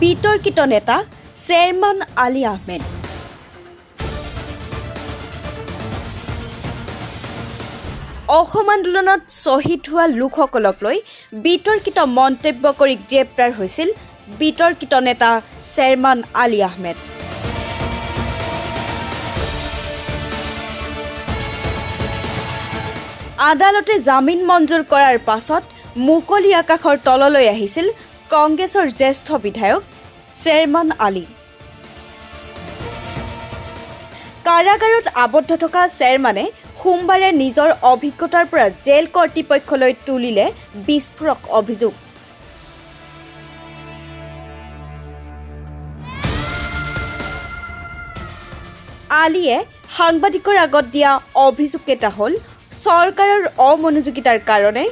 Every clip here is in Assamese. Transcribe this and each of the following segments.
বিতৰ্কিত নেতা চেয়াৰমান আলী আহমেদ। অসম আন্দোলনত শ্বহীদ হোৱা লোকসকলক লৈ বিতৰ্কিত মন্তব্য কৰি গ্ৰেপ্তাৰ হৈছিল বিতৰ্কিত নেতা চেয়াৰমান আলী আহমেদ। আদালতে জামিন মঞ্জুৰ কৰাৰ পাছত মুকলি আকাশৰ তললৈ আহিছিল কংগ্ৰেছৰ জ্যেষ্ঠ বিধায়ক চেয়াৰমান আলী। কাৰাগাৰত আবদ্ধ থকা চেয়াৰমানে সোমবাৰে নিজৰ অভিজ্ঞতাৰ পৰা জেল কৰ্তৃপক্ষলৈ তুলিলে বিস্ফোৰক অভিযোগ। আলীয়ে সাংবাদিকৰ আগত দিয়া অভিযোগকেইটা হ'ল চৰকাৰৰ অমনোযোগিতাৰ কাৰণে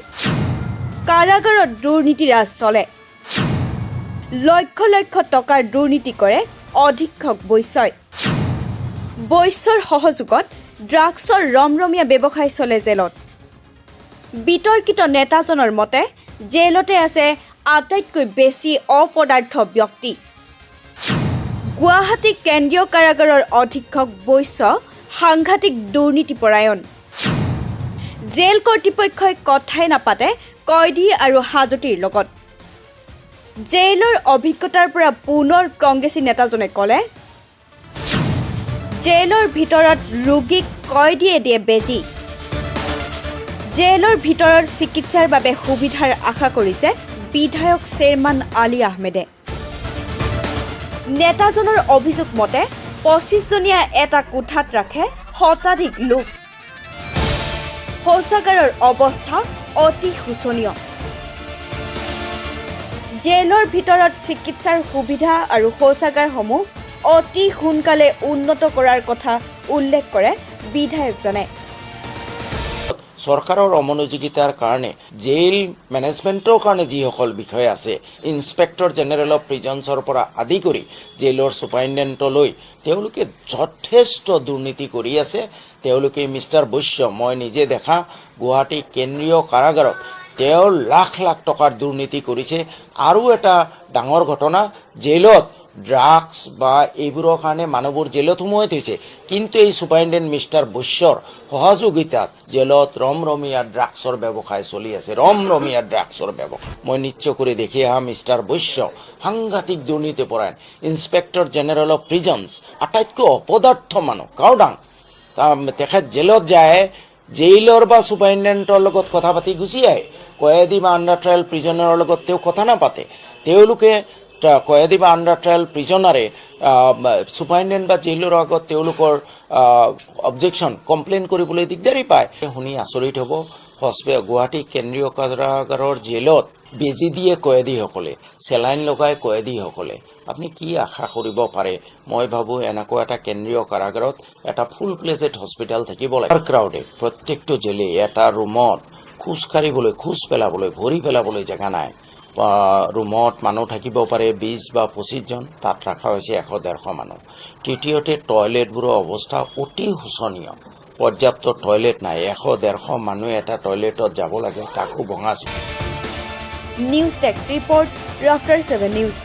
কাৰাগাৰত দুৰ্নীতিৰাজ চলে, লক্ষ লক্ষ টকাৰ দুৰ্নীতি কৰে অধীক্ষক বৈশ্যই, বৈশ্যৰ সহযোগত ড্ৰাগছৰ ৰমৰমীয়া ব্যৱসায় চলে জেলত। বিতৰ্কিত নেতাজনৰ মতে জেলতে আছে আটাইতকৈ বেছি অপদাৰ্থ ব্যক্তি। গুৱাহাটী কেন্দ্ৰীয় কাৰাগাৰৰ অধীক্ষক বৈশ্য সাংঘাতিক দুৰ্নীতিপৰায়ণ। জেল কৰ্তৃপক্ষই কথাই নাপাতে কয়দী আৰু হাজতীৰ লগত। জেলৰ অভিজ্ঞতাৰ পৰা পুনৰ কংগ্ৰেছী নেতাজনে ক'লে, জেলৰ ভিতৰত ৰোগীক কয়দীয়ে দিয়ে বেজী। জেলৰ ভিতৰৰ চিকিৎসাৰ বাবে সুবিধাৰ আশা কৰিছে বিধায়ক চেয়াৰমান আলী আহমেদে। নেতাজনৰ অভিযোগ মতে ২৫জনীয়া এটা কোঠাত ৰাখে শতাধিক লোক। শৌচাগাৰৰ অৱস্থা অতি শোচনীয়। জেলৰ ভিতৰত চিকিৎসাৰ সুবিধা আৰু শৌচাগাৰসমূহ অতি সোনকালে উন্নত কৰাৰ কথা উল্লেখ কৰে বিধায়কজনে। চৰকাৰৰ অমনোযোগিতাৰ কাৰণে জেইল মেনেজমেণ্টৰ কাৰণে যিসকল বিষয় আছে, ইন্সপেক্টৰ জেনেৰেল অফ প্ৰিজনছৰ পৰা আদি কৰি জেইলৰ ছুপাৰিণ্টেণ্ডেণ্টলৈ তেওঁলোকে যথেষ্ট দুৰ্নীতি কৰি আছে। তেওঁলোকে মিষ্টাৰ বৈশ্য, মই নিজে দেখা গুৱাহাটী কেন্দ্ৰীয় কাৰাগাৰত তেওঁ লাখ লাখ টকাৰ দুৰ্নীতি কৰিছে। আৰু এটা ডাঙৰ ঘটনা, জেইলত ড্ৰাগছ বা এইবোৰৰ কাৰণে মানুহবোৰ জেলত সোমোৱাই থৈছে, কিন্তু এই ছুপাৰিণ্টেণ্ডেণ্ট মিষ্টাৰ বৈশ্যৰ সহযোগিতাত জেলত ৰমৰমীয়া ড্ৰাগছৰ ব্যৱসায় চলি আছে। ৰমৰমীয়া ড্ৰাগছৰ ব্যৱসায় মই নিশ্চয় কৰি দেখি অহা মিষ্টাৰ বৈশ্য সাংঘাতিক দুৰ্নীতিপৰায়ণ। ইন্সপেক্টৰ জেনেৰেল অফ প্ৰিজনছ আটাইতকৈ অপদাৰ্থ মানুহ কাউডাং। তেখেত জেলত যায়, জেইলৰ বা ছুপাৰিণ্টেণ্ডেণ্টৰ লগত কথা পাতি গুচি আহে। কয়েদী বা আণ্ডাৰ ট্ৰায়েল প্ৰিজনাৰৰ লগত তেওঁ কথা নাপাতে। তেওঁলোকে কয়েদী বা আণ্ডাৰ ট্ৰায়েল প্ৰিজনাৰে ছুপাৰিণ্টেণ্ডেণ্ট বা জেইলৰ আগত তেওঁলোকৰ অবজেকশ্যন কমপ্লেইন কৰিবলৈ দিগদাৰী পায়। শুনি আচৰিত হ'ব, গুৱাহাটী কেন্দ্ৰীয় কাৰাগাৰৰ জেলত বেজী দিয়ে কয়েদীসকলে, চেলাইন লগাই কয়েদীসকলে। আপুনি কি আশা কৰিব পাৰে? মই ভাবোঁ এনেকুৱা এটা কেন্দ্ৰীয় কাৰাগাৰত এটা ফুল প্লেজেড হস্পিটেল থাকিব লাগে। ক্ৰাউডেড প্ৰত্যেকটো জেলে এটা ৰুমত খোজ কাঢ়িবলৈ, খোজ পেলাবলৈ, ভৰি পেলাবলৈ জেগা নাই। ৰুমত মানুহ থাকিব পাৰে ২০ বা ২৫জন, তাত ৰখা হৈছে ১০০-১৫০ মানুহ। তৃতীয়তে টয়লেটবোৰৰ অৱস্থা অতি শোচনীয়, পৰ্যাপ্ত টয়লেট নাই। ১০০-১৫০ মানুহে এটা টয়লেটত যাব লাগে, তাকো ভঙা। News desk report, rafter 7 news.